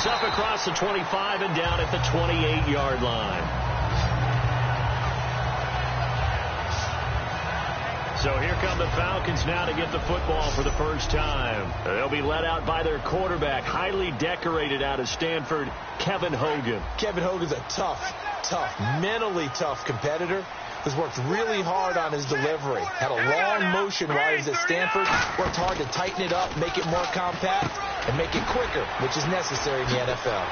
It's up across the 25 and down at the 28-yard line. So here come the Falcons now to get the football for the first time. They'll be led out by their quarterback, highly decorated out of Stanford, Kevin Hogan. Kevin Hogan's a tough, mentally tough competitor who's worked really hard on his delivery. Had a long motion while he was at Stanford, worked hard to tighten it up, make it more compact, and make it quicker, which is necessary in the NFL.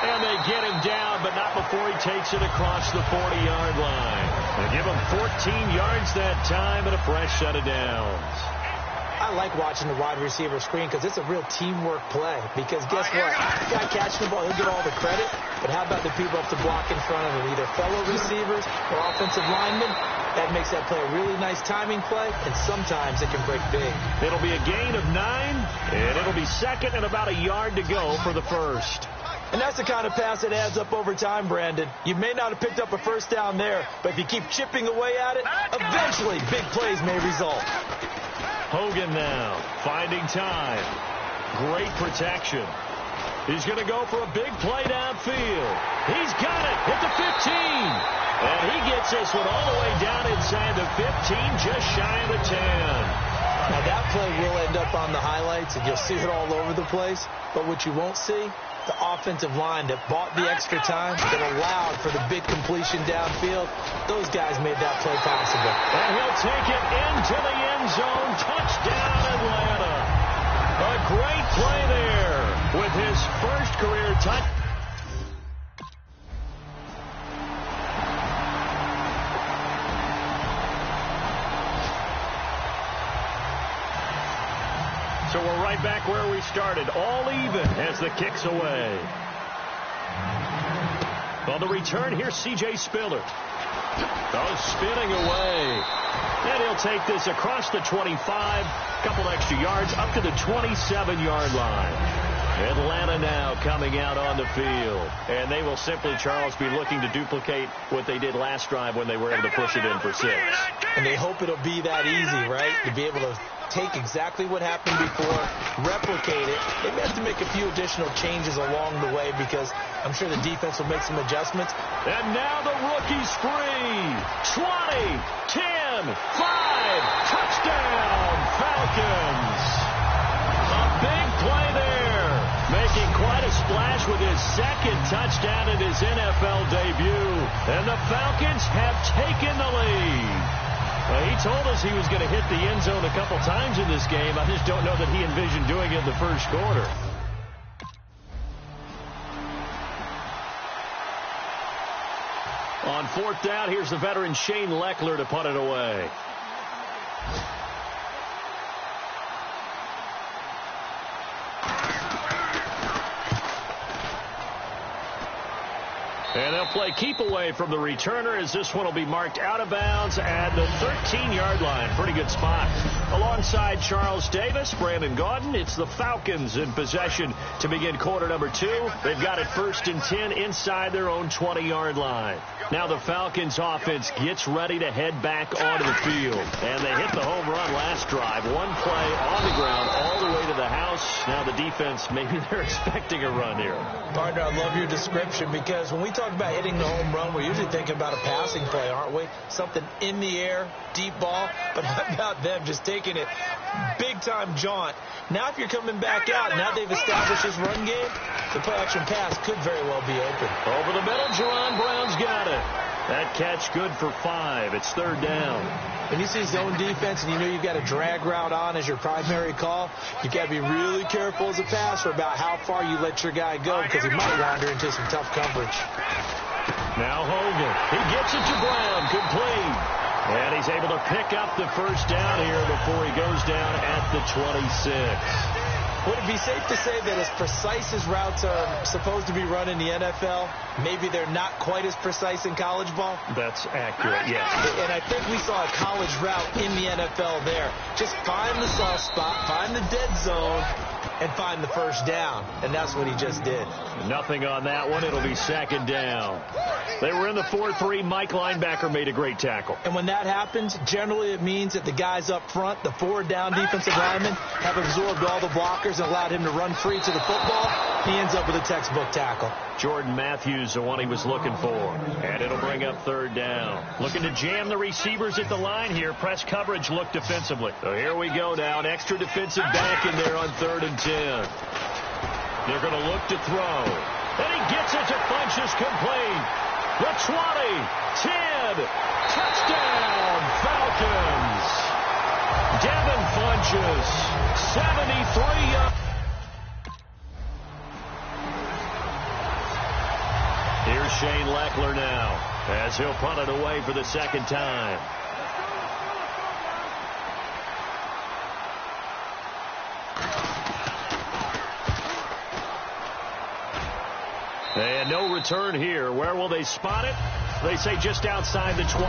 And they get him down, but not before he takes it across the 40-yard line. They give him 14 yards that time and a fresh set of downs. I like watching the wide receiver screen because it's a real teamwork play. Because guess what? The guy catching the ball, he'll get all the credit. But how about the people up the block in front of him, either fellow receivers or offensive linemen? That makes that play a really nice timing play, and sometimes it can break big. It'll be a gain of 9, and it'll be second and about a yard to go for the first. And that's the kind of pass that adds up over time, Brandon. You may not have picked up a first down there, but if you keep chipping away at it, eventually big plays may result. Hogan now finding time. Great protection. He's going to go for a big play downfield. He's got it at the 15. And he gets this one all the way down inside the 15, just shy of the 10. Now that play will end up on the highlights, and you'll see it all over the place. But what you won't see, the offensive line that bought the extra time, that allowed for the big completion downfield, those guys made that play possible. And he'll take it into the end zone. Touchdown, Atlanta. A great play there with his first career touch. So we're right back where we started, all even as the kick's away. On the return, here's C.J. Spiller. Spinning away. And he'll take this across the 25, couple extra yards, up to the 27-yard line. Atlanta now coming out on the field. And they will simply, Charles, be looking to duplicate what they did last drive when they were able to push it in for 6. And they hope it'll be that easy, right? To be able to take exactly what happened before, replicate it. They may have to make a few additional changes along the way because I'm sure the defense will make some adjustments. And now the rookie's free. 20, 10, 5, touchdown, Falcons. A big play there, making quite a splash with his second touchdown in his NFL debut. And the Falcons have taken the lead. He told us he was going to hit the end zone a couple times in this game. I just don't know that he envisioned doing it in the first quarter. On fourth down, here's the veteran Shane Lechler to punt it away. And they'll play keep away from the returner as this one will be marked out of bounds at the 13-yard line. Pretty good spot. Alongside Charles Davis, Brandon Gaudin, it's the Falcons in possession to begin quarter number 2. They've got it 1st and 10 inside their own 20-yard line. Now the Falcons offense gets ready to head back onto the field. And they hit the home run last drive. One play on the ground all the way to the house. Now the defense, maybe they're expecting a run here. Partner, I love your description because when we talk about hitting the home run, we're usually thinking about a passing play, aren't we? Something in the air, deep ball. But how about them just taking it big-time jaunt? Now if you're coming back out, now they've established this run game, the play-action pass could very well be open. Over the middle, Jerron Brown's got it. That catch good for 5. It's 3rd down. When you see zone defense and you know you've got a drag route on as your primary call, you've got to be really careful as a passer about how far you let your guy go because he might wander into some tough coverage. Now Hogan. He gets it to Brown. Complete. And he's able to pick up the first down here before he goes down at the 26. Would it be safe to say that as precise as routes are supposed to be run in the NFL, maybe they're not quite as precise in college ball? That's accurate, yes. And I think we saw a college route in the NFL there. Just find the soft spot, find the dead zone, and find the first down, and that's what he just did. Nothing on that one. It'll be second down. They were in the 4-3. Mike linebacker made a great tackle. And when that happens, generally it means that the guys up front, the forward down defensive linemen, have absorbed all the blockers and allowed him to run free to the football. He ends up with a textbook tackle. Jordan Matthews, the one he was looking for. And it'll bring up third down. Looking to jam the receivers at the line here. Press coverage look defensively. So here we go now. An extra defensive back in there on 3rd and 10. They're going to look to throw. And he gets it to Funchess complete. The 20, 10, touchdown, Falcons. Devin Funchess, 73 yards. Here's Shane Lechler now as he'll punt it away for the second time. And no return here. Where will they spot it? They say just outside the 20.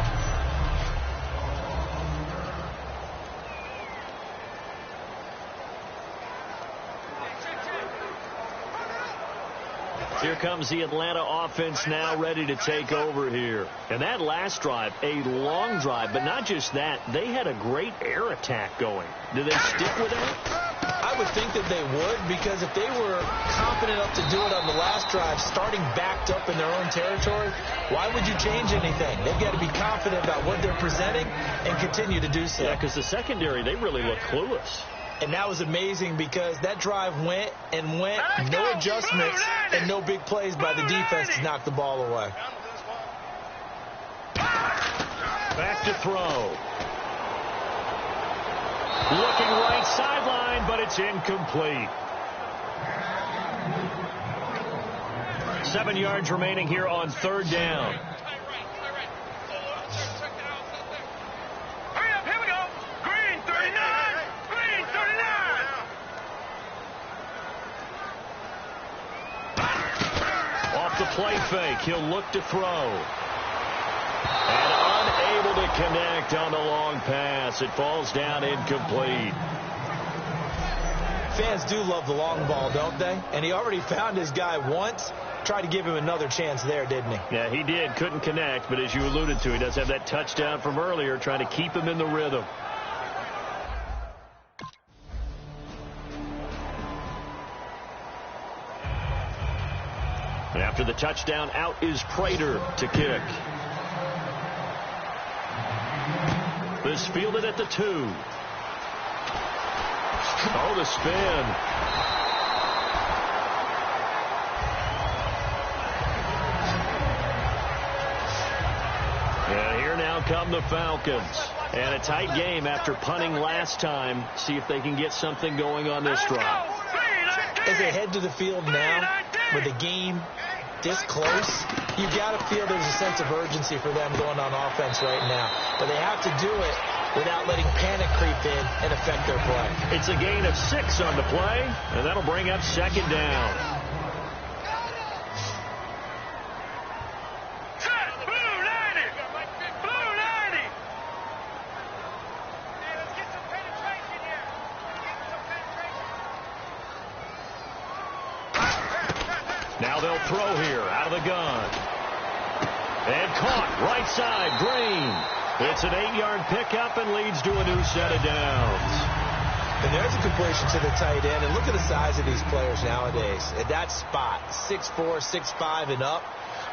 Here comes the Atlanta offense now ready to take over here. And that last drive, a long drive, but not just that. They had a great air attack going. Do they stick with it? I would think that they would, because if they were confident enough to do it on the last drive, starting backed up in their own territory, why would you change anything? They've got to be confident about what they're presenting and continue to do so. Yeah, because the secondary, they really look clueless. And that was amazing because that drive went and went, no adjustments and no big plays by the defense to knock the ball away. Back to throw. Looking right sideline, but it's incomplete. 7 yards remaining here on 3rd down. Hurry up, here we go. Green 39. Green 39. Off the play fake, he'll look to throw. And unable to connect on the long pass. It falls down incomplete. Fans do love the long ball, don't they? And he already found his guy once. Tried to give him another chance there, didn't he? Yeah, he did. Couldn't connect, but as you alluded to, he does have that touchdown from earlier, trying to keep him in the rhythm. And after the touchdown, out is Prater to kick. This fielded at the 2. Oh, the spin. And here now come the Falcons. And a tight game after punting last time. See if they can get something going on this drive. As they head to the field now, with the game this close, you've got to feel there's a sense of urgency for them going on offense right now. But they have to do it without letting panic creep in and affect their play. It's a gain of 6 on the play, and that'll bring up second down. Now they'll throw here out of the gun. And caught right side, Green. It's an 8-yard pickup and leads to a new set of downs. And there's a completion to the tight end. And look at the size of these players nowadays. At that spot, 6'4", 6'5", and up.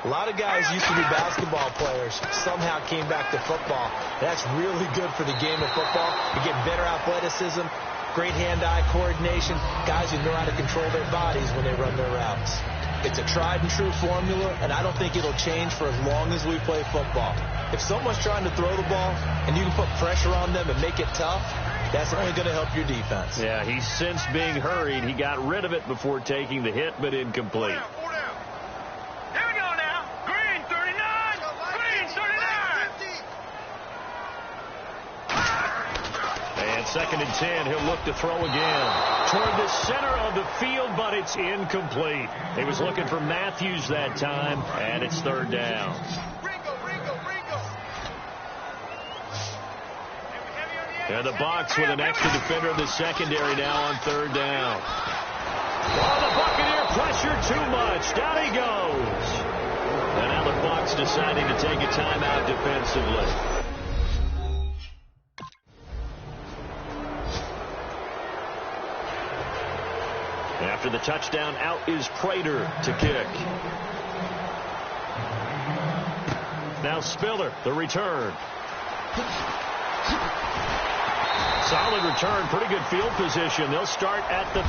A lot of guys used to be basketball players, somehow came back to football. That's really good for the game of football. You get better athleticism, great hand-eye coordination, guys who know how to control their bodies when they run their routes. It's a tried-and-true formula, and I don't think it'll change for as long as we play football. If someone's trying to throw the ball and you can put pressure on them and make it tough, that's only going to help your defense. Yeah, he's since being hurried. He got rid of it before taking the hit, but incomplete. Here we go now. Green 39. Green 39. And 2nd and 10, he'll look to throw again. Toward the center of the field, but it's incomplete. He was looking for Matthews that time, and it's 3rd down. And the Bucs with an extra defender in the secondary now on 3rd down. Oh, the Buccaneer pressure too much. Down he goes. And now the Bucs deciding to take a timeout defensively. After the touchdown, out is Prater to kick. Now Spiller, the return. Solid return, pretty good field position. They'll start at the...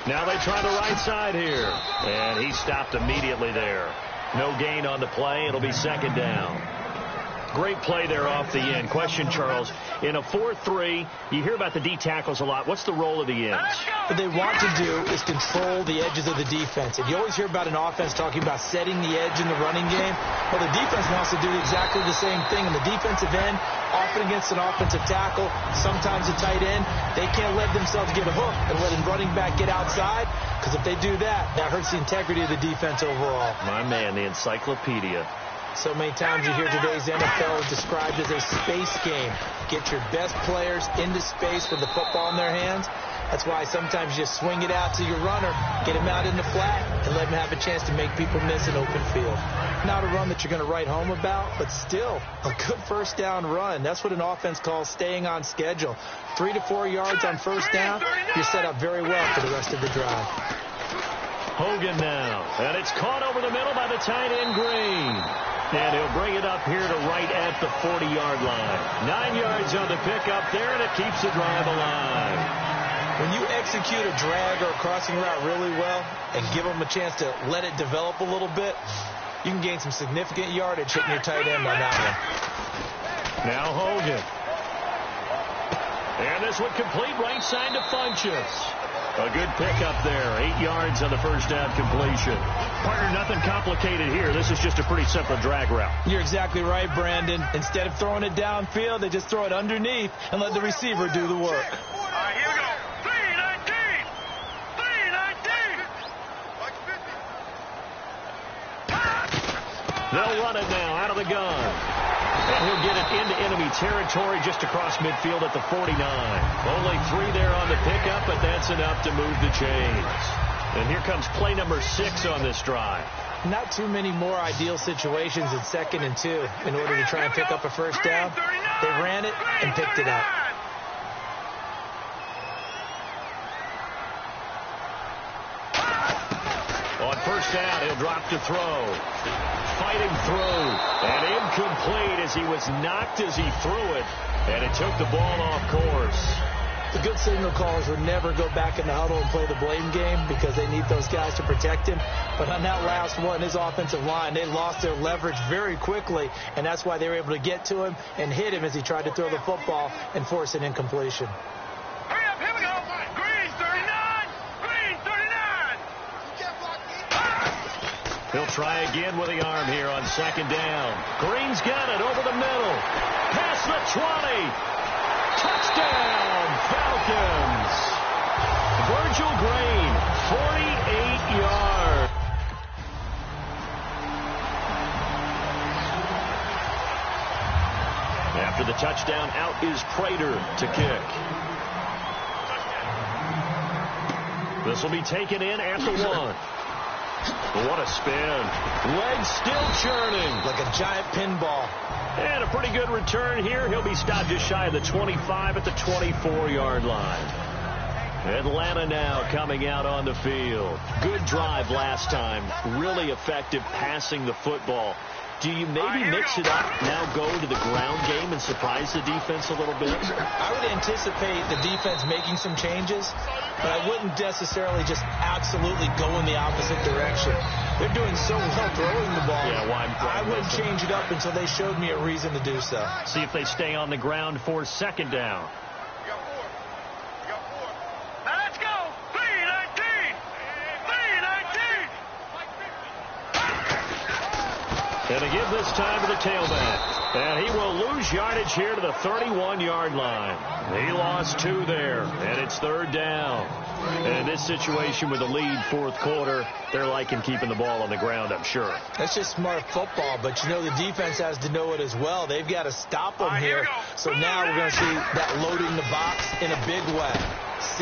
Now they try the right side here. And he stopped immediately there. No gain on the play. It'll be second down. Great play there off the end. Question, Charles, in a 4-3, you hear about the D tackles a lot. What's the role of the ends? What they want to do is control the edges of the defense. And you always hear about an offense talking about setting the edge in the running game. Well, the defense wants to do exactly the same thing. And the defensive end, often against an offensive tackle, sometimes a tight end, they can't let themselves get a hook and let a running back get outside. Because if they do that, that hurts the integrity of the defense overall. My man, the encyclopedia. So many times you hear today's NFL described as a space game. Get your best players into space with the football in their hands. That's why sometimes you just swing it out to your runner, get him out in the flat, and let him have a chance to make people miss an open field. Not a run that you're going to write home about, but still a good first down run. That's what an offense calls staying on schedule. 3 to 4 yards on first down, you're set up very well for the rest of the drive. Hogan now, and it's caught over the middle by the tight end Green. And he'll bring it up here to right at the 40-yard line. 9 yards on the pickup there, and it keeps the drive alive. When you execute a drag or a crossing route really well and give them a chance to let it develop a little bit, you can gain some significant yardage hitting your tight end on that one. Now Hogan. And this one complete right side to Funchess. A good pickup there. 8 yards on the first down completion. Partner, nothing complicated here. This is just a pretty simple drag route. You're exactly right, Brandon. Instead of throwing it downfield, they just throw it underneath and let the receiver do the work. All right, here we go. 319. 319. They'll run it now out of the gun. And he'll get it into enemy territory just across midfield at the 49. Only 3 there on the pickup, but that's enough to move the chains. And here comes play number 6 on this drive. Not too many more ideal situations in 2nd and 2 in order to try and pick up a first down. They ran it and picked it up. On first down, he'll drop to throw. Fighting through, and incomplete as he was knocked as he threw it, and it took the ball off course. The good signal callers would never go back in the huddle and play the blame game because they need those guys to protect him. But on that last one, his offensive line, they lost their leverage very quickly, and that's why they were able to get to him and hit him as he tried to throw the football and force an incompletion. Hurry up, here we go. Green 39. Green 39. He'll try again with the arm here on second down. Green's got it over the middle. Past the 20. Touchdown, Falcons. Virgil Green, 48 yards. After the touchdown, out is Prater to kick. This will be taken in at the 1. What a spin. Legs still churning. Like a giant pinball. And a pretty good return here. He'll be stopped just shy of the 25 at the 24-yard line. Atlanta now coming out on the field. Good drive last time. Really effective passing the football. Do you maybe mix it up, now go to the ground game and surprise the defense a little bit? I would anticipate the defense making some changes, but I wouldn't necessarily just absolutely go in the opposite direction. They're doing so well throwing the ball. Yeah, why I wouldn't change it up until they showed me a reason to do so. See if they stay on the ground for second down. Now let's go. 319. 319. And they give this time to the tailback. And he will lose yardage here to the 31-yard line. He lost 2 there, and it's 3rd down. And in this situation with the lead 4th quarter, they're liking keeping the ball on the ground, I'm sure. That's just smart football, but you know the defense has to know it as well. They've got to stop them here. So now we're going to see that loading the box in a big way.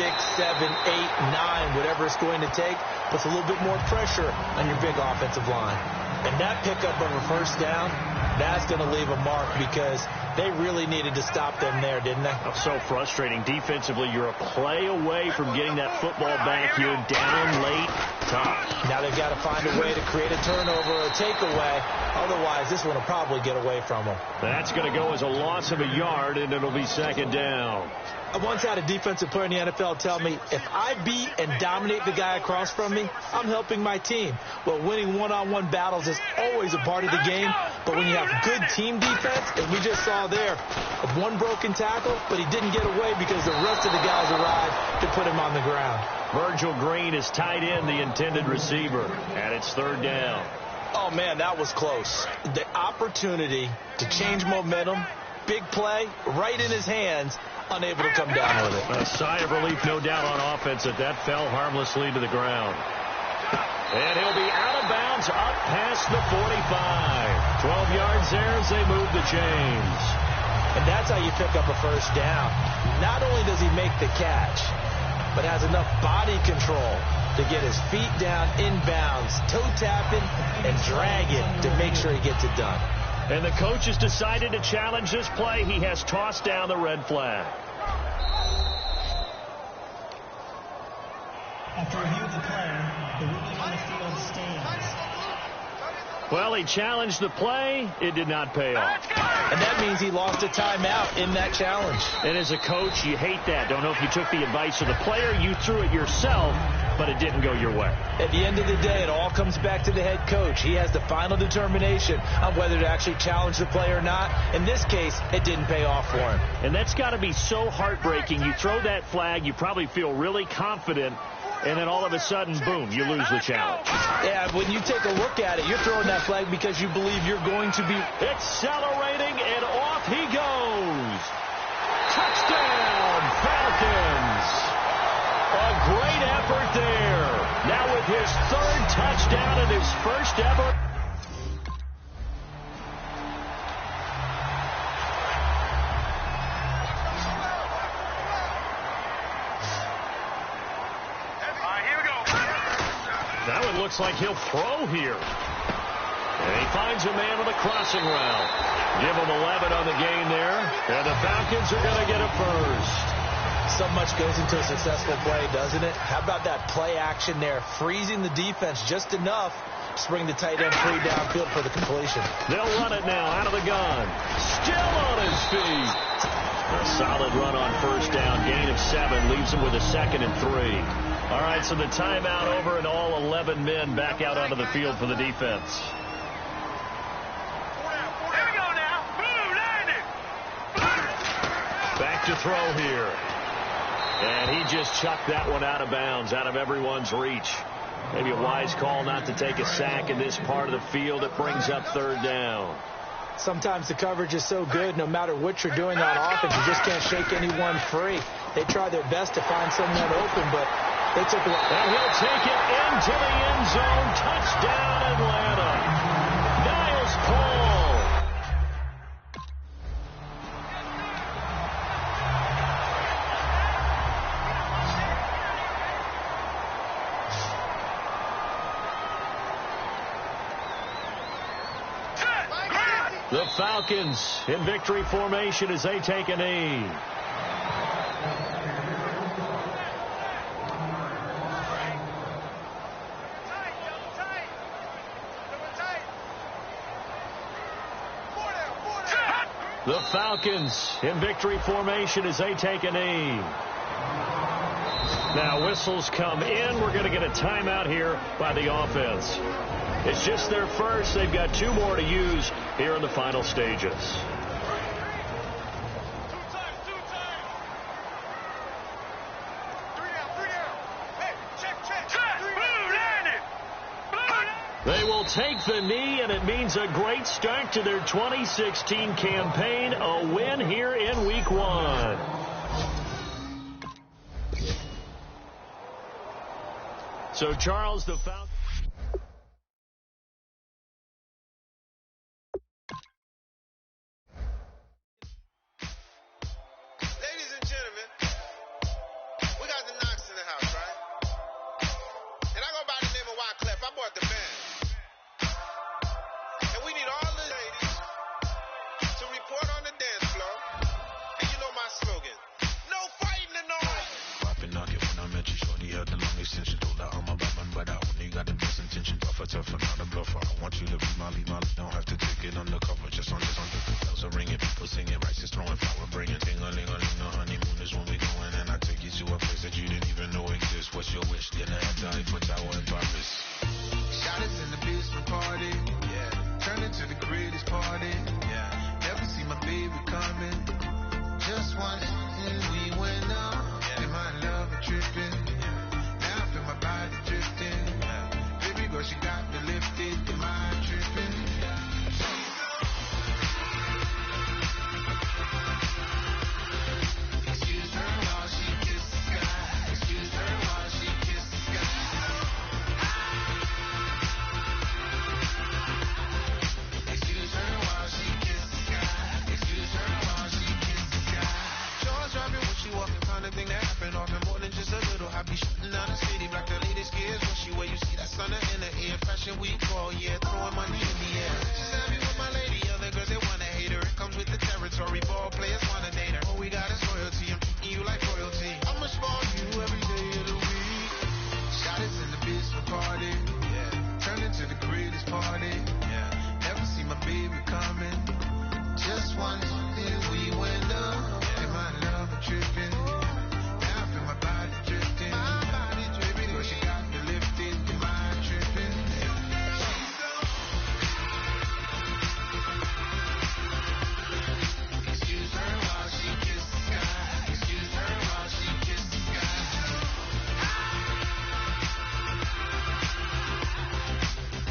6, 7, 8, 9, whatever it's going to take, puts a little bit more pressure on your big offensive line. And that pickup of a 1st down, that's going to leave a mark because they really needed to stop them there, didn't they? Oh, so frustrating. Defensively, you're a play away from getting that football back here, down late, tough. Now they've got to find a way to create a turnover or a takeaway. Otherwise, this one will probably get away from them. That's going to go as a loss of a yard, and it'll be 2nd down. I once had a defensive player in the NFL tell me, if I beat and dominate the guy across from me, I'm helping my team. Well, winning one-on-one battles is always a part of the game, but when you have good team defense, and we just saw there, one broken tackle, but he didn't get away because the rest of the guys arrived to put him on the ground. Virgil Green is tight end, the intended receiver, and it's 3rd down. Oh, man, that was close. The opportunity to change momentum, big play, right in his hands, unable to come down with it. A sigh of relief, no doubt, on offense that fell harmlessly to the ground. And he'll be out of bounds up past the 45. 12 yards there as they move the chains. And that's how you pick up a 1st down. Not only does he make the catch, but has enough body control to get his feet down inbounds, toe tapping, and dragging to make sure he gets it done. And the coach has decided to challenge this play. He has tossed down the red flag. After review of the play, the ruling on the field stands. Well, he challenged the play. It did not pay off. And that means he lost a timeout in that challenge. And as a coach, you hate that. Don't know if you took the advice of the player. You threw it yourself, but it didn't go your way. At the end of the day, it all comes back to the head coach. He has the final determination on whether to actually challenge the play or not. In this case, it didn't pay off for him. And that's got to be so heartbreaking. You throw that flag, you probably feel really confident, and then all of a sudden, boom, you lose the challenge. Yeah, when you take a look at it, you're throwing that flag because you believe you're going to be accelerating, and off he goes. Touchdown, Falcons. A great effort there. Now with his 3rd touchdown and his 1st ever. Now it looks like he'll throw here. And he finds a man with a crossing route. Give him 11 on the gain there. And the Falcons are going to get a 1st. So much goes into a successful play, doesn't it? How about that play action there? Freezing the defense just enough to bring the tight end free downfield for the completion. They'll run it now out of the gun. Still on his feet. A solid run on 1st down. Gain of 7 leaves him with a 2nd and 3. All right, so the timeout over and all 11 men back out onto the field for the defense. Here we go now. Blue landed. Back to throw here. And he just chucked that one out of bounds, out of everyone's reach. Maybe a wise call not to take a sack in this part of the field. It brings up 3rd down. Sometimes the coverage is so good, no matter what you're doing on offense, you just can't shake anyone free. They try their best to find someone open, but they took it. And he'll take it into the end zone. Touchdown, Atlanta. Niles Paul. The Falcons in victory formation as they take a knee. The Falcons in victory formation as they take a knee. Now whistles come in. We're going to get a timeout here by the offense. It's just their 1st. They've got 2 more to use here in the final stages. They will take the knee, and it means a great start to their 2016 campaign. A win here in Week 1. So, Charles, the Falcons. Ladies and gentlemen, we got the Knox in the house, right? And I go by the name of Wyclef. I brought the band. And we need all the ladies to report on the dance floor. And you know my slogan, no fighting tonight. Popping on it when I met you, shorty had the long extension. Told her I'm a Batman, but I only got the best intention. Tougher, not a bluffer. I want you to be Molly. Don't have to take it undercover. Just on the bells are ringing, people singing, rice is throwing, flower bringing. Ding-a-ling-a-ling, the honeymoon is when we going. And I take you to a place that you didn't even know exists. What's your wish? Dinner at the Eiffel Tower in Paris. Shot us in the basement party, yeah. Turn it to the greatest party, yeah. Never see my baby coming. Just once, and we went up. Yeah. And my love a tripping, yeah. Now I feel my body drifting, yeah. Baby girl, she got me lifted, the mind tripping, yeah. Excuse her while she kisses the sky. Excuse her while she kisses the sky. Excuse her while she kisses the sky. Excuse her while she kisses the sky. Jaws dropping when she walking, kind of thing that happen often. More than just a little. I be shooting down the city, black the latest gears. When she where you see that sun in the air. Fashion week all year, throwing money in the air. She's happy with my lady, other girls they wanna hate her. It comes with the territory, ball players wanna date her. All we got is royalty, I'm treating you like royalty. I'ma spoil you every day of the week. Shot us in the basement party, yeah. Turn into the greatest party, yeah. Never see my baby coming. Just once, and we went up. And my love a tripping. Now I feel my body drifting. My body dripping. Girl, she got me lifted. Your mind tripping. Excuse her while she kisses the sky. Excuse her while she kisses the sky.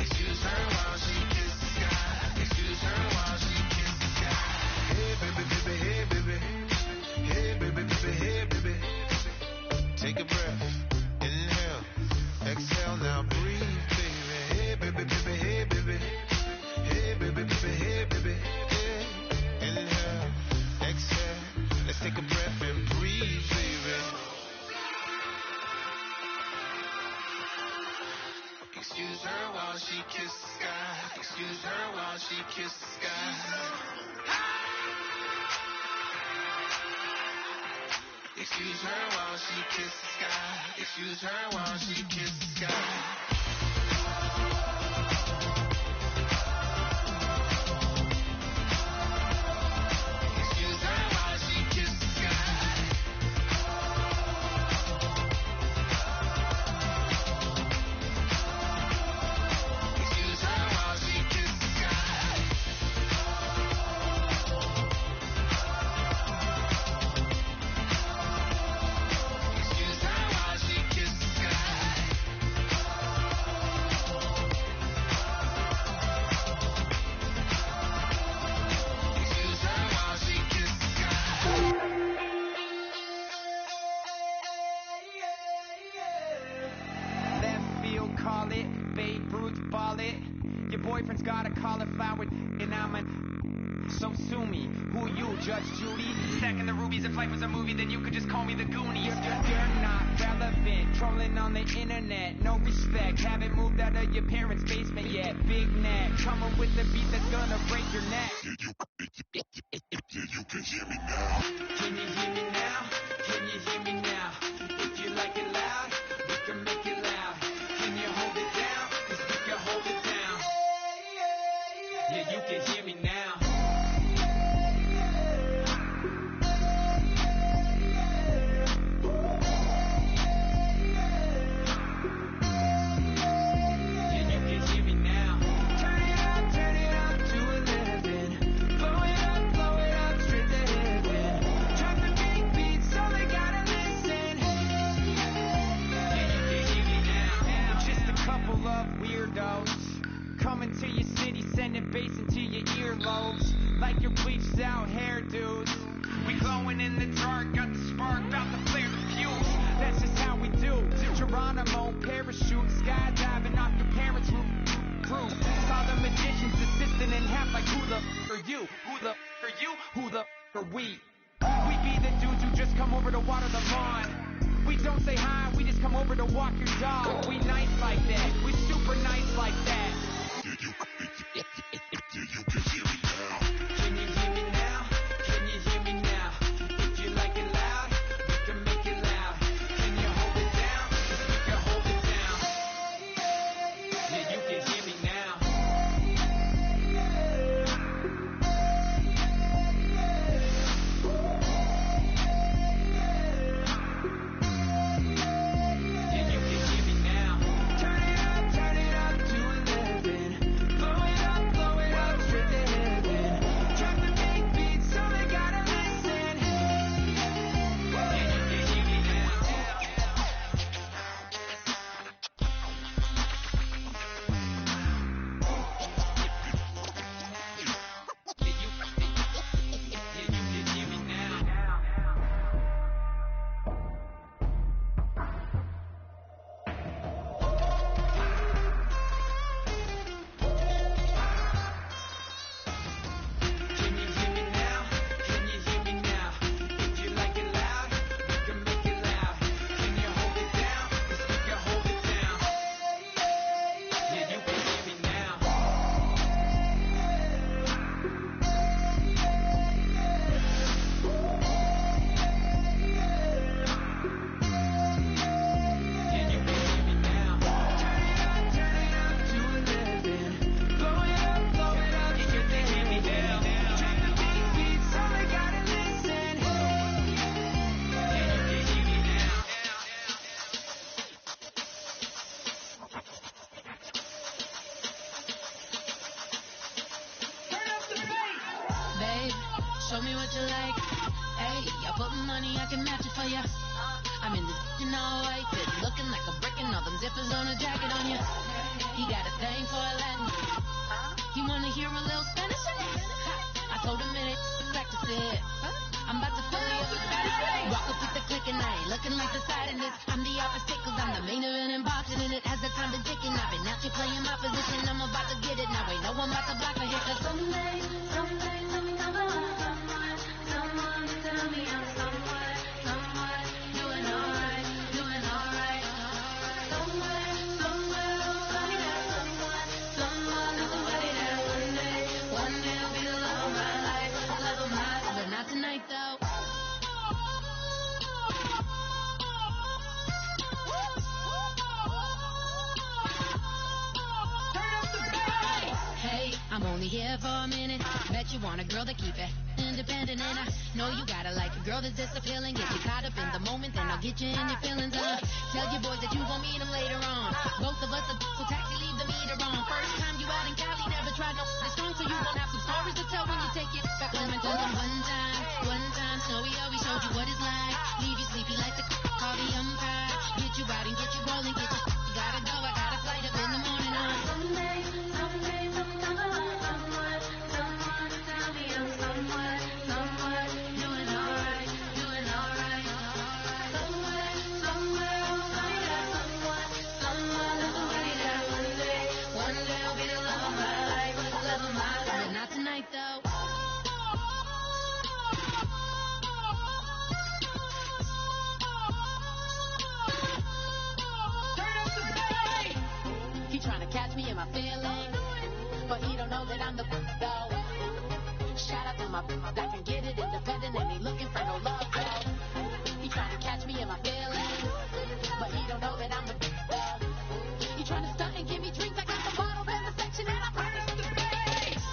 Excuse her while she kisses the sky. Excuse her while she kisses the sky. Hey baby, baby, hey baby. Hey baby, baby, hey baby. Take a breath. Inhale. Exhale now. Breathe, baby. Hey baby, baby, hey baby. Hey baby, baby, hey baby. Hey. Inhale. Exhale. Let's take a breath and breathe, baby. Excuse her while she kisses the sky. Excuse her while she kisses the sky. Excuse her while she kisses the sky. Excuse her while she kisses the sky. Excuse her while she kisses the sky. Excuse her while she kisses the sky. Excuse her while she kisses the sky. Excuse her while she kisses the sky. Left field, call it. Babe Ruth, ball it. Your boyfriend's got a cauliflower, and I'm a. So sue me. Who you, Judge Judy? Stacking the rubies. If life was a movie, then you could just call me the Goonies. You're not relevant. Trolling on the internet. No respect. Haven't moved out of your parents' basement yet. Big neck. Coming with the beat that's gonna break your neck. You can hear me now. Can you hear me now? Can you hear me now? If you like it loud, we can make it loud. Can you hold it down? 'Cause we can hold it down. Yeah, you can hear me now. Yeah, you can hear me now. Turn it up to 11. Blow it up straight to heaven. Drop the big beats, so they gotta listen. Yeah, you can hear me now. We're just a couple of weirdos bass into your earlobes, like your bleached out hairdos. We glowing in the dark, got the spark, about to flare the fuse. That's just how we do. Geronimo, parachute, skydiving off your parents' roof. Saw the magician's assistant in half, like who the are you? Who the are you? Who the are we? We be the dudes who just come over to water the lawn. We don't say hi, we just come over to walk your dog. We nice like that, we super nice like that. You can hear me now. Can you hear me now? Can you hear me now? If you like it loud, we can make it loud. Can you hold it down? 'Cause we can hold it down. Yeah, you can hear me now. Yeah, you can hear me now. Turn it up to 11. Blow it up straight to heaven. Drop the big beat so they gotta listen. Yeah, you can hear me now. Yeah, you can hear me now. Can you hear me now? Can you hear me now? If you like it loud, we can make it loud. Can you hold it down? 'Cause we can hold it down. Yeah, you can hear me now. Yeah, you can hear me now. Turn it up to 11. Blow it up straight to heaven. Drop the big beat so they gotta listen. Yeah, you can hear me now. Babe, show me what you like. Hey, I put money, I can match it for ya. I'm in this in all white, fit, looking like a brick and all them zippers on a jacket on ya. He got a thing for a Latin. He wanna hear a little Spanish? I told him it, practice it. I'm about to fully up with Spanish. Rock up with the click and I ain't looking like the side in this. I'm the opposite cause I'm the main event and boxing in it. As the time been ticking, I've been out here playing my position. I'm about to get it now, ain't no one about to block me here. Cause someday, let me know someone to tell me I'm somewhere, doing alright. Somewhere, somebody that one day will be the love of my life, but not tonight though. Hey, I'm only here for a minute. Bet you want a girl to keep it independent, and I know you gotta like a girl that's this appealing. Get you caught up in the moment, then I'll get you in your feelings. Tell your boys that you gon' meet them later on. Both of us are so taxi, leave the meter on. First time you out in Cali, never tried no strong, so you gon' have some stories to tell when you take it back home and tell them one time, Snowy always showed you what it's like. Leave you sleepy like the call the umpire. Get you out and get you rolling, get you gotta go. I got a flight up in the morning on someday, someone to tell me I'm somewhere, doing alright. Somewhere, somebody that one day will be the love of my life, but not tonight though. He tryna catch me in my feelings, but he don't know that I'm the though. Shout out to my that can get it independent and he looking for no love though. He tryna catch me in my feelings, but he don't know that I'm the though. He tryna stunt and give me drinks. I got the bottle in the section and I burn it to the base.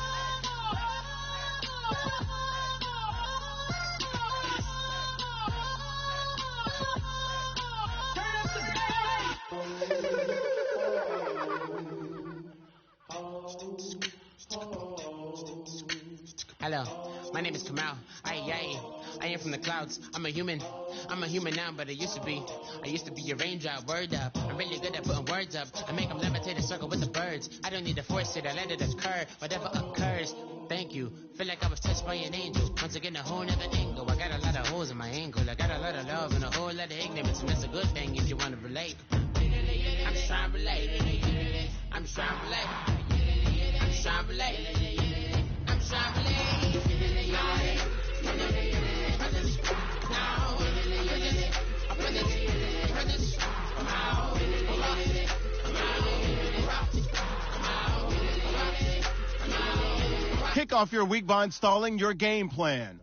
Hello, my name is Kamal. I am from the clouds. I'm a human. I'm a human now, but I used to be a raindrop, word up. I'm really good at putting words up. I make them levitate and circle with the birds. I don't need to force it, I let it occur, whatever occurs. Thank you. Feel like I was touched by an angel. Once again, a whole nother angle. I got a lot of holes in my angle. I got a lot of love and a whole lot of ignorance, and that's a good thing if you want to relate. I'm just trying to relate. I'm just trying to relate. I'm just trying to relate. I'm just trying to relate. Kick off your week by installing your game plan.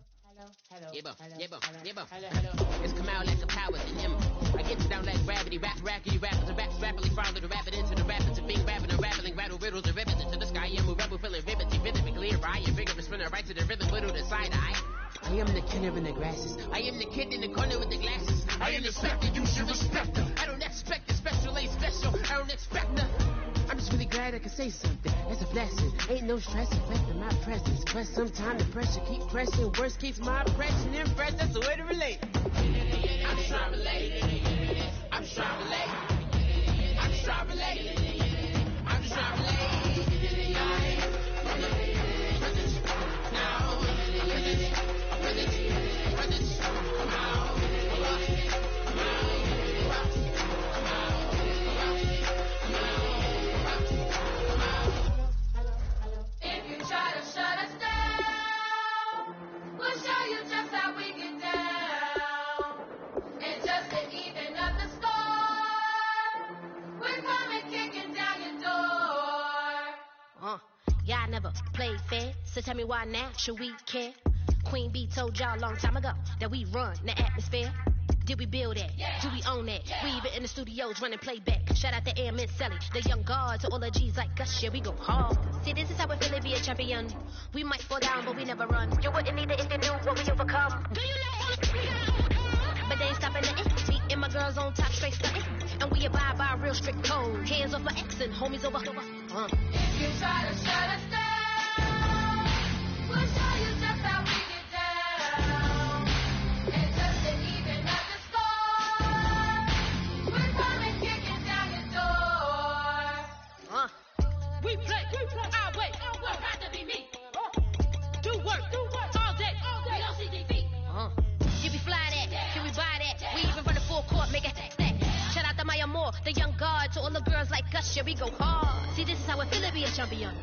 It's come out like a power dilemma. I get you down like gravity, rackety rappers and raps rapidly follow the rabbit into the rapids and being rapping and rattling, rattle riddles and rivets into the sky. I'm a rebel feeling vividly clear. I am vigorous, spinning right to the rhythm, little to side eye. I am the killer in the grasses. I am the kid in the corner with the glasses. I am the specter, you should respect her. I don't expect the special, ain't special. I don't expect nothing. I'm just really glad I can say something. That's a blessing. Ain't no stress affecting my presence. But sometimes the pressure keep pressing. Worst keeps my impression impressed. That's the way to relate. I'm just trying to relate. I'm just trying to relate. I'm just trying to relate. I'm just trying to relate. Y'all never played fair, so tell me why now should we care? Queen Bee told y'all a long time ago that we run the atmosphere. Did we build that? Yeah. Do we own that? Yeah. We even in the studios running playback. Shout out to Am and Sally, the young guard, to all the G's like us. Yeah, we go hard. See, this is how we feel to be a champion. We might fall down, but we never run. You wouldn't need it if you knew what we overcome. Do you know? But they ain't stopping nothing. Me and my girls on top, straight stunting. And we abide by a real strict code. Hands off my ex and homies over. If you try to shut us down, we'll show you just how we get down. And just to even up the score, we're coming kicking down your door. We play, our way, about to be me. Do work, all day, we don't see defeat. You be fly that, can we buy that? We even run the full court, make it stack. Shout out to Maya Moore, the young guard, to all the girls like us, yeah, we go hard. See, this is how it feel to be a champion.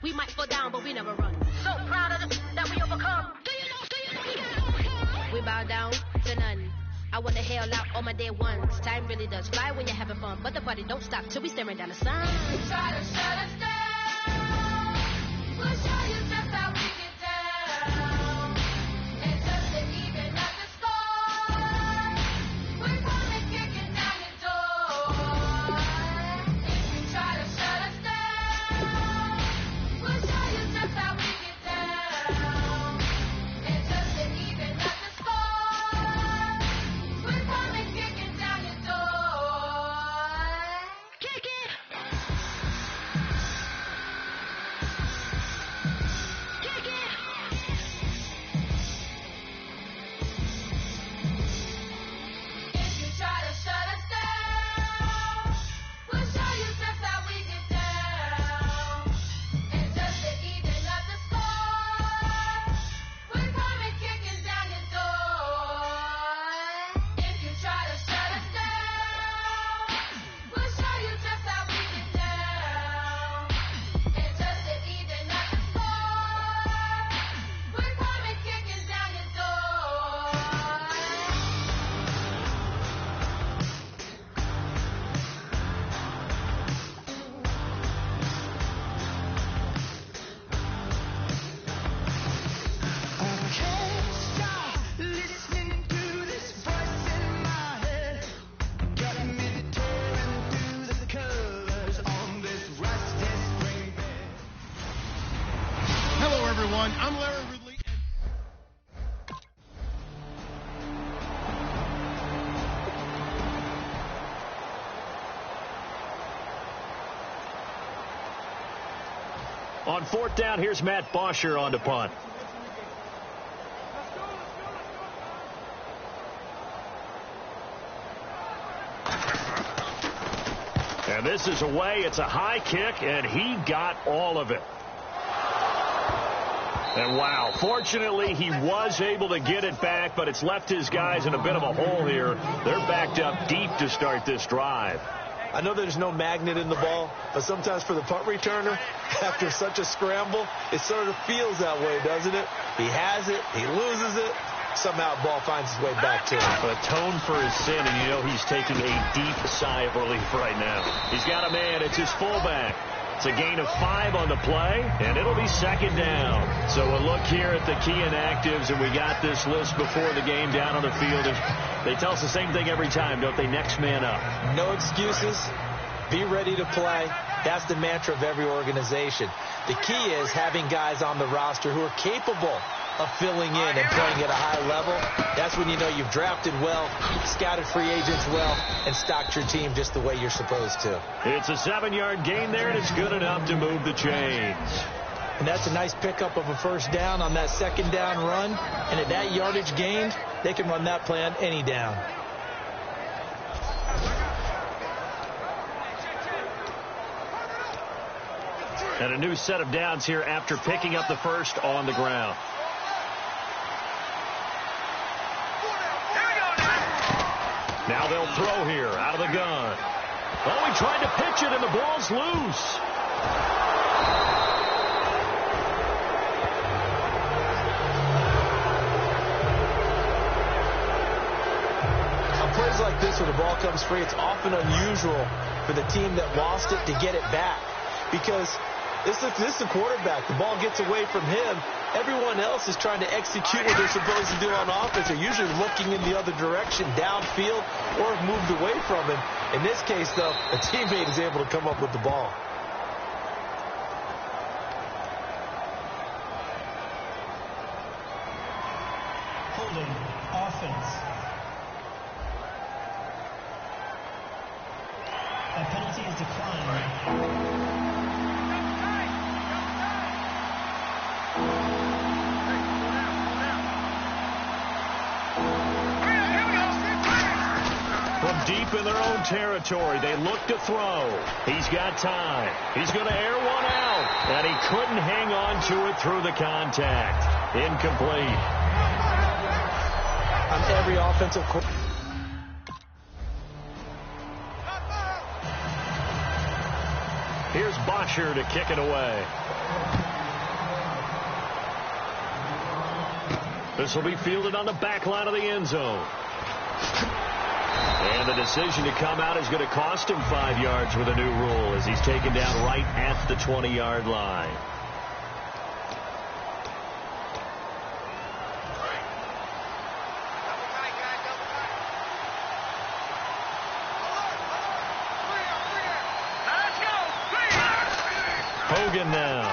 We might fall down, but we never run. So proud of that we overcome. Do you know? We bow down to none. I wanna hail out all my day ones. Time really does fly when you're having fun, but the party don't stop till we staring down the sun. Try to shut us down. We'll show you just how we get down. And just to even up the score, we're coming kicking down your door. If you try to shut us down, we'll show you just how we get down. And just to even up the score, we're coming kicking down your door. Kick it! Kick it! If you try to shut us down, we'll show you just how we get down. And just to even up the score, we're coming kicking down your door. If you try to shut us down, we'll show you just how we get down. And just to even up the score, we're coming kicking down your door. Can't stop listening to this voice in my head. Got me tearing through the colors on this rusty spring bed. Hello, everyone. I'm Larry Ridley. On fourth down, here's Matt Bosher on to punt. And this is away. It's a high kick, and he got all of it. And wow, fortunately he was able to get it back, but it's left his guys in a bit of a hole here. They're backed up deep to start this drive. I know there's no magnet in the ball, but sometimes for the punt returner, after such a scramble, it sort of feels that way, doesn't it? He has it, he loses it, somehow the ball finds its way back to him. Atone for his sin, and you know he's taking a deep sigh of relief right now. He's got a man, it's his fullback. It's a gain of 5 on the play, and it'll be second down. So a look here at the key inactives, and we got this list before the game down on the field. They tell us the same thing every time, don't they? Next man up. No excuses. Be ready to play. That's the mantra of every organization. The key is having guys on the roster who are capable of filling in and playing at a high level. That's when you know you've drafted well, scouted free agents well, and stocked your team just the way you're supposed to. It's a 7-yard gain there, and it's good enough to move the chains. And that's a nice pickup of a first down on that second down run. And at that yardage gained, they can run that play on any down. And a new set of downs here after picking up the first on the ground. Now they'll throw here out of the gun. Oh, he tried to pitch it, and the ball's loose. On plays like this, when the ball comes free, it's often unusual for the team that lost it to get it back. Because this is the quarterback. The ball gets away from him. Everyone else is trying to execute what they're supposed to do on offense. They're usually looking in the other direction, downfield, or have moved away from him. In this case, though, a teammate is able to come up with the ball. Holding offense. A penalty is declined. From deep in their own territory, they look to throw. He's got time. He's going to air one out, and he couldn't hang on to it through the contact. Incomplete. On every offensive Here's Bosher to kick it away. This will be fielded on the back line of the end zone. And the decision to come out is going to cost him 5 yards with a new rule as he's taken down right at the 20-yard line. Hogan now.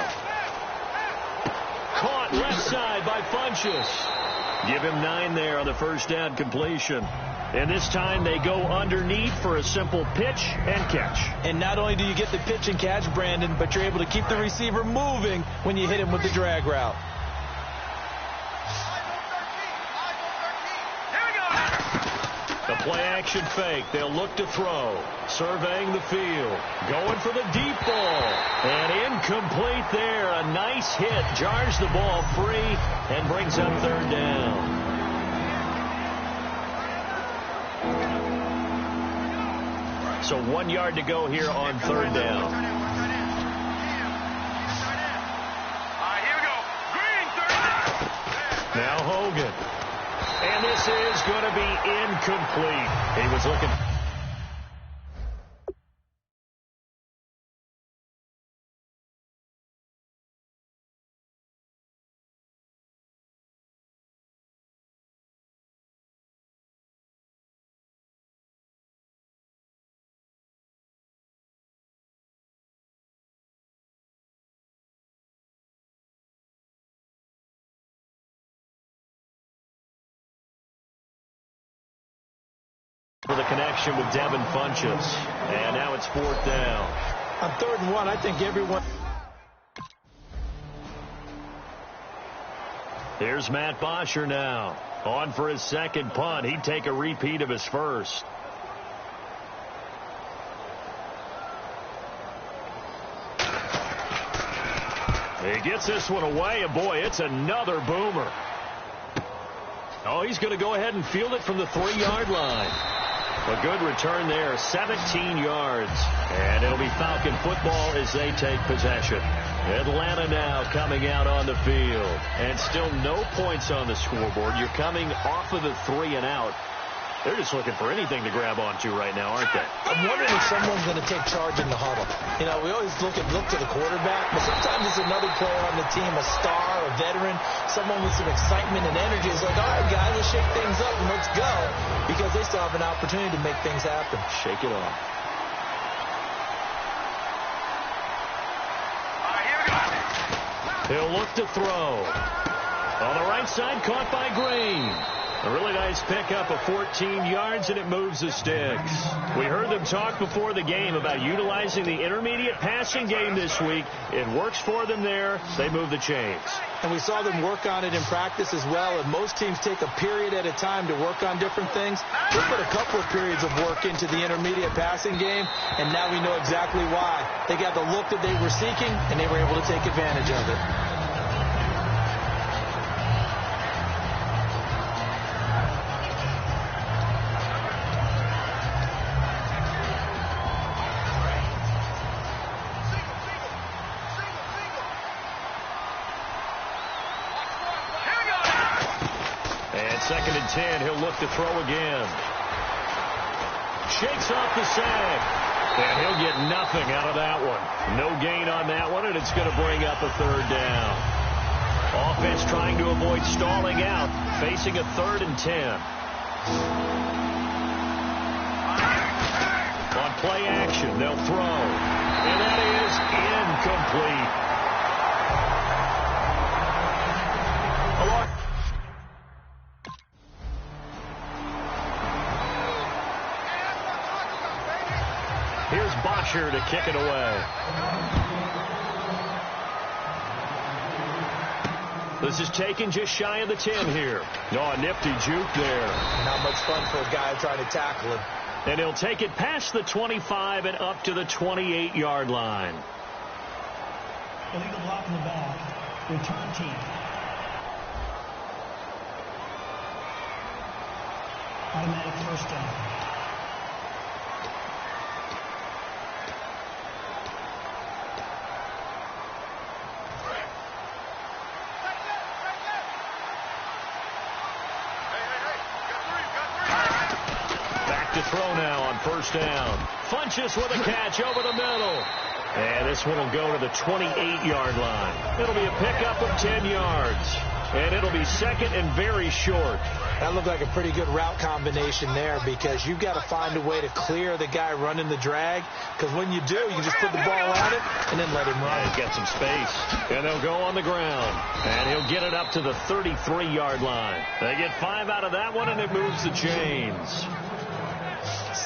Caught left side by Funchess. Give him 9 there on the first down completion. And this time they go underneath for a simple pitch and catch. And not only do you get the pitch and catch, Brandon, but you're able to keep the receiver moving when you hit him with the drag route. The play action fake. They'll look to throw. Surveying the field. Going for the deep ball. And incomplete there. A nice hit. Jars the ball free and brings up third down. So 1 yard to go here on third down. Now Hogan. And this is going to be incomplete. He was looking. For the connection with Devin Funchess. And now it's fourth down. On 3rd and 1, I think everyone... Here's Matt Bosher now. On for his second punt. He'd take a repeat of his first. Gets this one away, and boy, it's another boomer. Oh, he's going to go ahead and field it from the 3-yard line. A good return there, 17 yards. And it'll be Falcon football as they take possession. Atlanta now coming out on the field. And still no points on the scoreboard. You're coming off of the 3 and out. They're just looking for anything to grab onto right now, aren't they? I'm wondering if someone's going to take charge in the huddle. You know, we always look to the quarterback, but sometimes it's another player on the team, a star, a veteran, someone with some excitement and energy. It's like, all right, guys, let's shake things up and let's go, because they still have an opportunity to make things happen. Shake it off. He'll look to throw. On the right side, caught by Green. A really nice pickup of 14 yards, and it moves the sticks. We heard them talk before the game about utilizing the intermediate passing game this week. It works for them there. They move the chains. And we saw them work on it in practice as well. And most teams take a period at a time to work on different things. They put a couple of periods of work into the intermediate passing game, and now we know exactly why. They got the look that they were seeking, and they were able to take advantage of it. Second and 10, he'll look to throw again. Shakes off the sack. And he'll get nothing out of that one. No gain on that one, and it's going to bring up a 3rd down. Offense trying to avoid stalling out, facing a 3rd and 10. On play action, they'll throw. And that is incomplete. Here's Bosher to kick it away. This is taken just shy of the 10 here. Oh, a nifty juke there. Not much fun for a guy trying to tackle him. And he'll take it past the 25 and up to the 28-yard line. Illegal block in the back. Return team. Automatic first down. Throw now on first down. Funchess with a catch over the middle. And this one will go to the 28-yard line. It'll be a pickup of 10 yards. And it'll be second and very short. That looked like a pretty good route combination there, because you've got to find a way to clear the guy running the drag. Because when you do, you just put the ball on it and then let him run. He's got some space. And they'll go on the ground. And he'll get it up to the 33-yard line. They get 5 out of that one, and it moves the chains.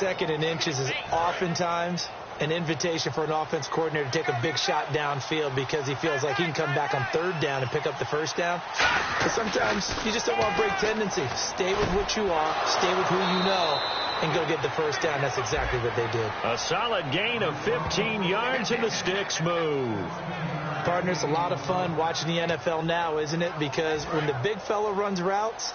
2nd and inches is oftentimes an invitation for an offense coordinator to take a big shot downfield, because he feels like he can come back on 3rd down and pick up the first down. But sometimes you just don't want to break tendency. Stay with what you are, stay with who you know, and go get the first down. That's exactly what they did. A solid gain of 15 yards, and the sticks move. Partners, a lot of fun watching the NFL now, isn't it? Because when the big fella runs routes,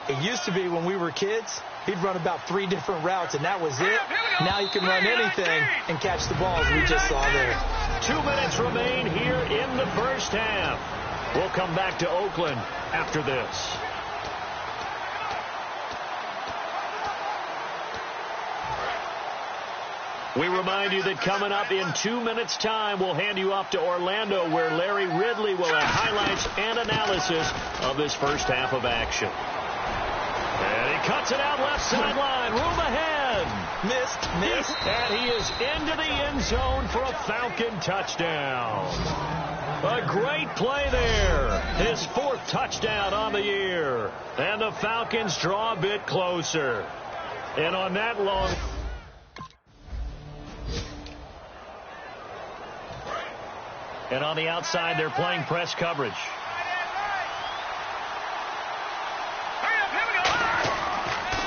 it used to be when we were kids, he'd run about 3 different routes, and that was it. Now you can run anything and catch the ball, as we just saw there. 2 minutes remain here in the first half. We'll come back to Oakland after this. We remind you that coming up in 2 minutes' time, we'll hand you off to Orlando, where Larry Ridley will have highlights and analysis of this first half of action. And he cuts it out left sideline. Room ahead. Missed. And he is into the end zone for a Falcon touchdown. A great play there. His 4th touchdown on the year. And the Falcons draw a bit closer. And on that long... And on the outside, they're playing press coverage.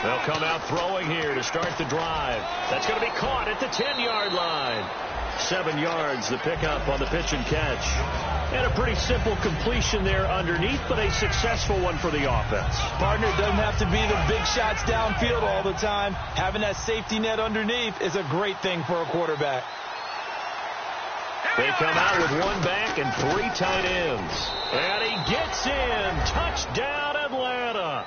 They'll come out throwing here to start the drive. That's going to be caught at the 10-yard line. 7 yards, the pickup on the pitch and catch. And a pretty simple completion there underneath, but a successful one for the offense. Partner, it doesn't have to be the big shots downfield all the time. Having that safety net underneath is a great thing for a quarterback. They come out with one back and 3 tight ends. And he gets in. Touchdown, Atlanta.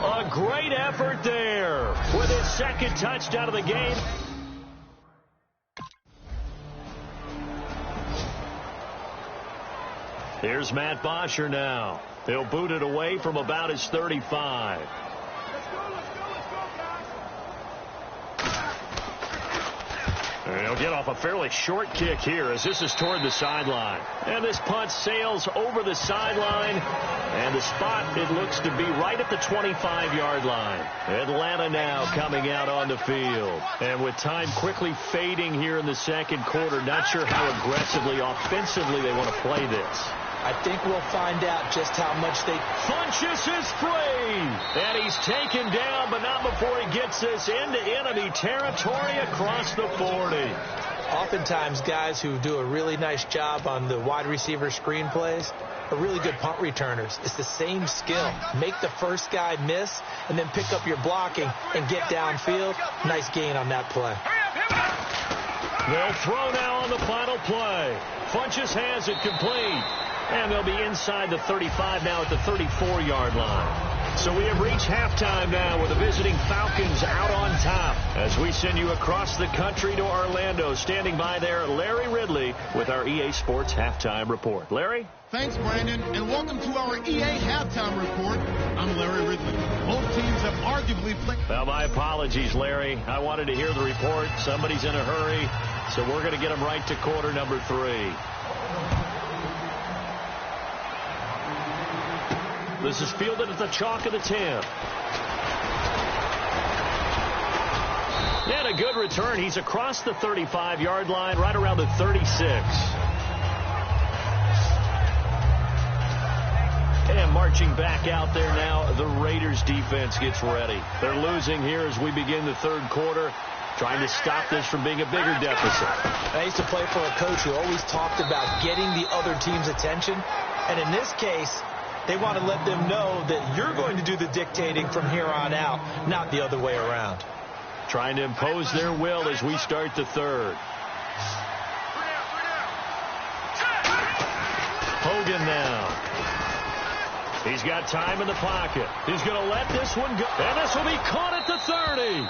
A great effort there with his second touchdown of the game. Here's Matt Bosher now. He'll boot it away from about his 35. And he'll get off a fairly short kick here as this is toward the sideline. And this punt sails over the sideline. And the spot, it looks to be right at the 25-yard line. Atlanta now coming out on the field. And with time quickly fading here in the second quarter, not sure how aggressively, offensively they want to play this. I think we'll find out just how much they... Funchess is free. And he's taken down, but not before he gets this into enemy territory across the 40. Oftentimes, guys who do a really nice job on the wide receiver screen plays are really good punt returners. It's the same skill. Make the first guy miss, and then pick up your blocking and get downfield. Nice gain on that play. They'll throw now on the final play. Funchess has it complete. And they'll be inside the 35 now at the 34-yard line. So we have reached halftime now with the visiting Falcons out on top. As we send you across the country to Orlando, standing by there, Larry Ridley with our EA Sports Halftime Report. Larry? Thanks, Brandon, and welcome to our EA Halftime Report. I'm Larry Ridley. Both teams have arguably played... Well, my apologies, Larry. I wanted to hear the report. Somebody's in a hurry, so we're going to get them right to quarter number 3. This is fielded at the chalk of the 10. And a good return. He's across the 35-yard line, right around the 36. And marching back out there now, the Raiders defense gets ready. They're losing here as we begin the third quarter, trying to stop this from being a bigger deficit. I used to play for a coach who always talked about getting the other team's attention. And in this case, they want to let them know that you're going to do the dictating from here on out, not the other way around. Trying to impose their will as we start the third. Hogan now. He's got time in the pocket. He's going to let this one go. And this will be caught at the 30.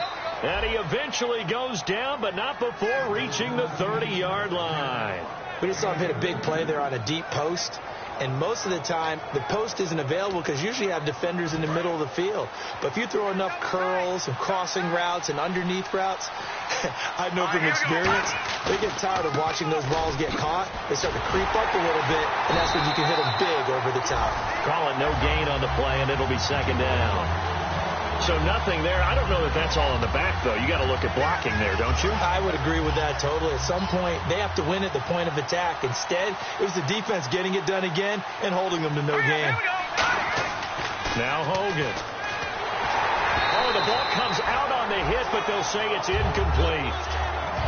And he eventually goes down, but not before reaching the 30-yard line. We just saw him hit a big play there on a deep post. And most of the time, the post isn't available because usually you have defenders in the middle of the field. But if you throw enough curls and crossing routes and underneath routes, I know from experience, they get tired of watching those balls get caught. They start to creep up a little bit, and that's when you can hit them big over the top. Call it no gain on the play, and it'll be second down. So nothing there. I don't know that that's all in the back, though. You got to look at blocking there, don't you? I would agree with that totally. At some point, they have to win at the point of attack. Instead, it was the defense getting it done again and holding them to no gain. Now Hogan. Oh, the ball comes out on the hit, but they'll say it's incomplete.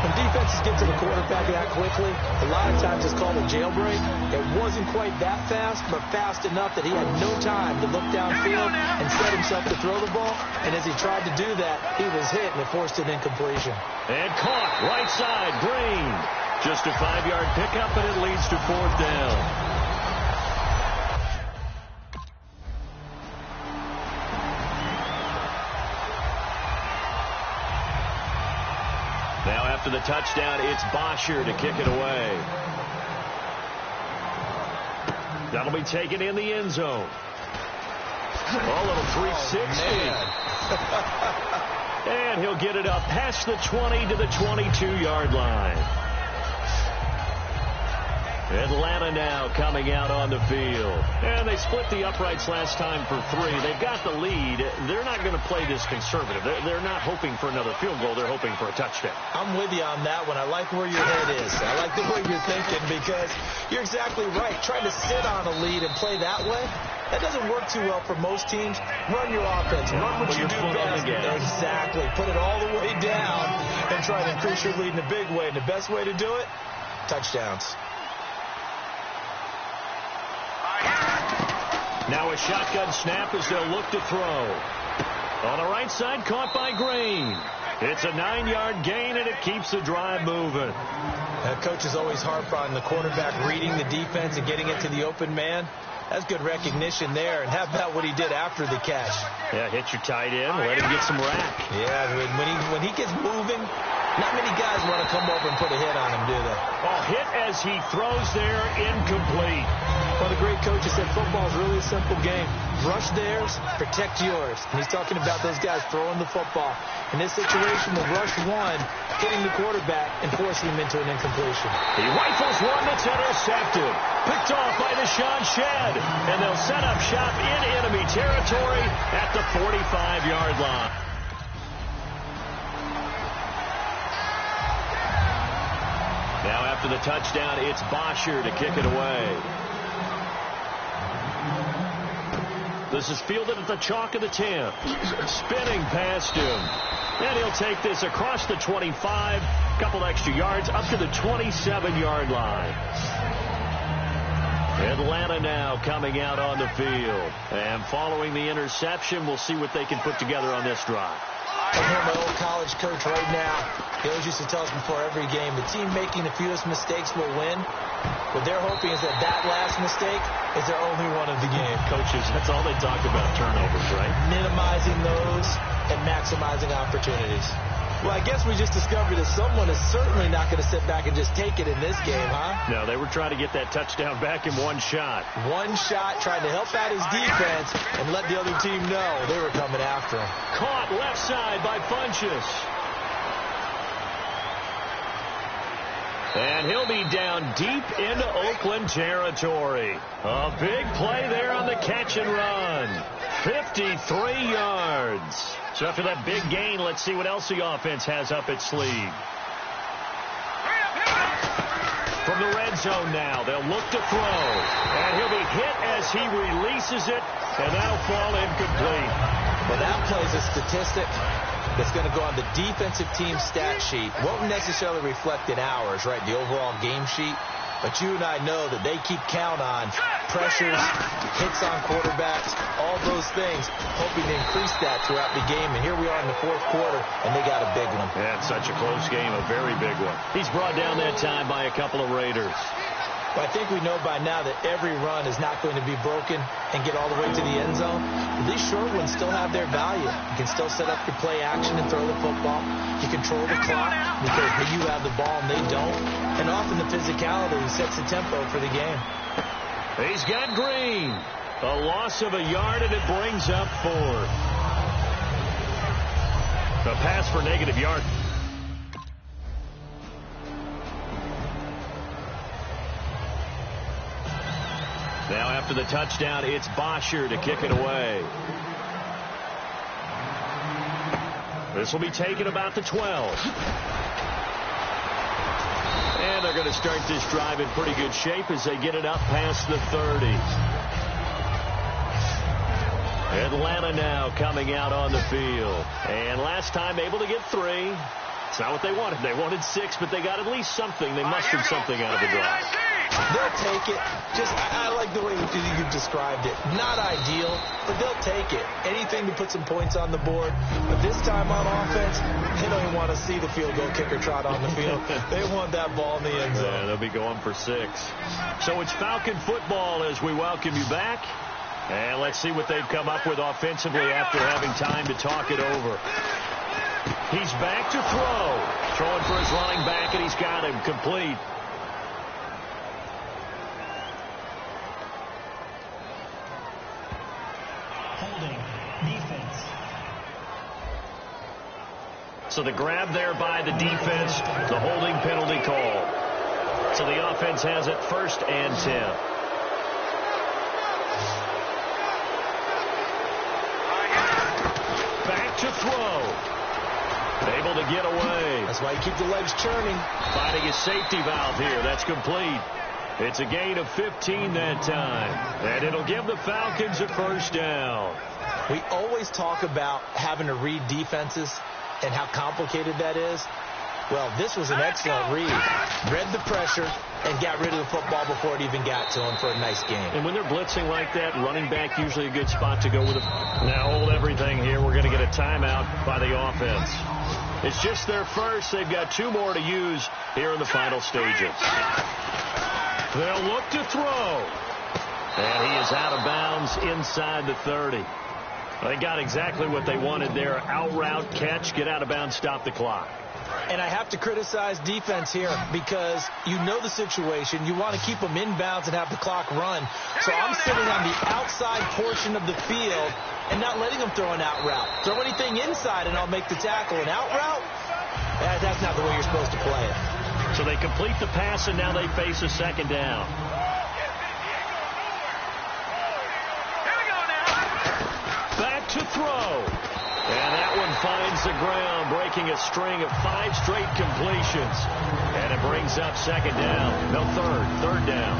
When defenses get to the quarterback that quickly, a lot of times it's called a jailbreak. It wasn't quite that fast, but fast enough that he had no time to look downfield and set himself to throw the ball. And as he tried to do that, he was hit, and it forced an incompletion. And caught, right side, Green. Just a 5-yard pickup, and it leads to fourth down. Now after the touchdown, it's Bosher to kick it away. That'll be taken in the end zone. A little 360. And he'll get it up past the 20 to the 22-yard line. Atlanta now coming out on the field. And they split the uprights last time for 3. They've got the lead. They're not going to play this conservative. They're not hoping for another field goal. They're hoping for a touchdown. I'm with you on that one. I like where your head is. I like the way you're thinking because you're exactly right. Trying to sit on a lead and play that way, that doesn't work too well for most teams. Run your offense. Run what you do best. Exactly. Put it all the way down and try to increase your lead in a big way. And the best way to do it, touchdowns. Now a shotgun snap as they'll look to throw. On the right side, caught by Green. It's a 9-yard gain, and it keeps the drive moving. Coaches always harp on the quarterback reading the defense and getting it to the open man. That's good recognition there. And how about what he did after the catch? Yeah, hit your tight end, let him get some rack. Yeah, when he gets moving, not many guys want to come over and put a hit on him, do they? Oh, hit as he throws there, incomplete. Well, the great coach said football is really a simple game. Rush theirs, protect yours. And he's talking about those guys throwing the football. In this situation, the rush one, hitting the quarterback and forcing him into an incompletion. He rifles one that's intercepted. Picked off by Deshaun Shedd. And they'll set up shop in enemy territory at the 45-yard line. Now after the touchdown, it's Bosher to kick it away. This is fielded at the chalk of the 10. Spinning past him. And he'll take this across the 25. Couple extra yards up to the 27-yard line. Atlanta now coming out on the field. And following the interception, we'll see what they can put together on this drive. I hear my old college coach right now. He always used to tell us before every game, the team making the fewest mistakes will win. What they're hoping is that last mistake is their only one of the game. Coaches, that's all they talk about, turnovers, right? Minimizing those and maximizing opportunities. Well, I guess we just discovered that someone is certainly not going to sit back and just take it in this game, huh? No, they were trying to get that touchdown back in one shot. One shot, trying to help out his defense and let the other team know they were coming after him. Caught left side by Funchess. And he'll be down deep into Oakland territory. A big play there on the catch and run. 53 yards. So after that big gain, let's see what else the offense has up its sleeve. From the red zone now, they'll look to throw. And he'll be hit as he releases it, and that'll fall incomplete. Well, that play's a statistic that's going to go on the defensive team stat sheet. Won't necessarily reflect in ours, right, the overall game sheet. But you and I know that they keep count on pressures, hits on quarterbacks, all those things, hoping to increase that throughout the game. And here we are in the fourth quarter, and they got a big one. Yeah, it's such a close game, a very big one. He's brought down that time by a couple of Raiders. But I think we know by now that every run is not going to be broken and get all the way to the end zone. These short ones still have their value. You can still set up your play action and throw the football. You control the clock because you have the ball and they don't. And often the physicality sets the tempo for the game. He's got Green. A loss of a yard, and it brings up 4. A pass for negative yard. Now after the touchdown, it's Bosher to kick it away. This will be taken about the 12. And they're going to start this drive in pretty good shape as they get it up past the 30. Atlanta now coming out on the field. And last time able to get 3. It's not what they wanted. They wanted 6, but they got at least something. They mustered something out of the drive. They'll take it. I like the way you've described it. Not ideal, but they'll take it. Anything to put some points on the board. But this time on offense, they don't even want to see the field goal kicker trot on the field. They want that ball in the end zone. Yeah, they'll be going for 6. So it's Falcon football as we welcome you back. And let's see what they've come up with offensively after having time to talk it over. He's back to throw. Throwing for his running back, and he's got him complete. Holding. Defense. So the grab there by the defense, the holding penalty call. So the offense has it 1st and 10. Back to throw. Able to get away. That's why you keep the legs churning. Finding his safety valve here. That's complete. It's a gain of 15 that time. And it'll give the Falcons a 1st down. We always talk about having to read defenses and how complicated that is. Well, this was an excellent read. Read the pressure, and got rid of the football before it even got to him for a nice game. And when they're blitzing like that, running back usually a good spot to go with it. Now hold everything here. We're going to get a timeout by the offense. It's just their first. They've got 2 more to use here in the final stages. They'll look to throw. And he is out of bounds inside the 30. They got exactly what they wanted there. Out route, catch, get out of bounds, stop the clock. And I have to criticize defense here because you know the situation. You want to keep them inbounds and have the clock run. So I'm sitting on the outside portion of the field and not letting them throw an out route. Throw anything inside and I'll make the tackle. An out route? That's not the way you're supposed to play it. So they complete the pass and now they face a second down. Back to throw. And that one finds the ground, breaking a string of 5 straight completions. And it brings up second down. No, third down.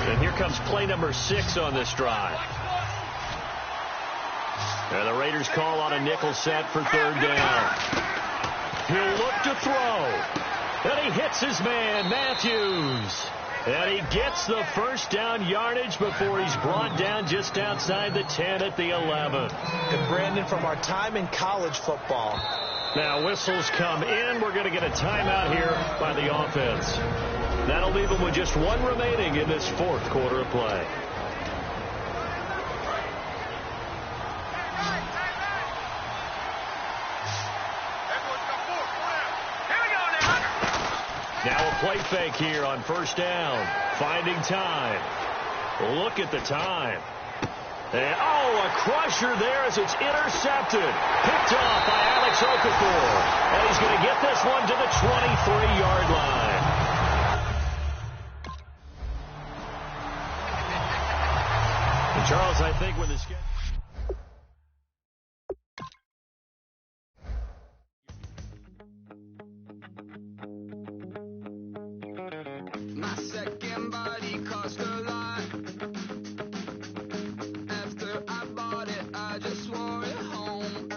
And here comes play number 6 on this drive. And the Raiders call on a nickel set for third down. He'll look to throw. And he hits his man, Matthews. And he gets the first down yardage before he's brought down just outside the 10 at the 11. And Brandon, from our time in college football. Now whistles come in. We're going to get a timeout here by the offense. That'll leave them with just 1 remaining in this 4th quarter of play. Now a play fake here on first down. Finding time. Look at the time. And, a crusher there as it's intercepted. Picked off by Alex Okafor. And he's going to get this one to the 23-yard line. And Charles, I think with the schedule. My second body cost a lot. After I bought it, I just wore it home.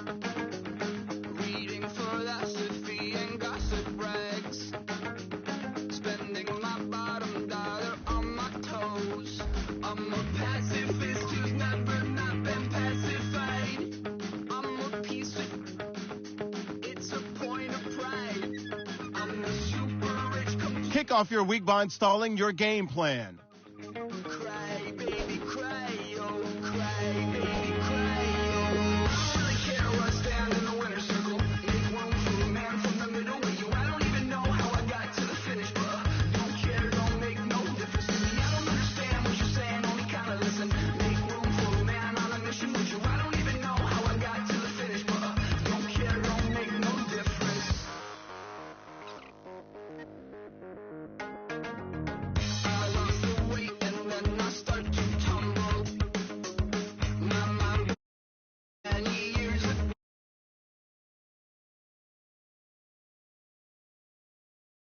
Reading philosophy and gossip rags. Spending my bottom dollar on my toes. I'm a pacifist who's never not been pacified. I'm a piece of... It's a point of pride. I'm the super rich... Kick off your week by installing your game plan.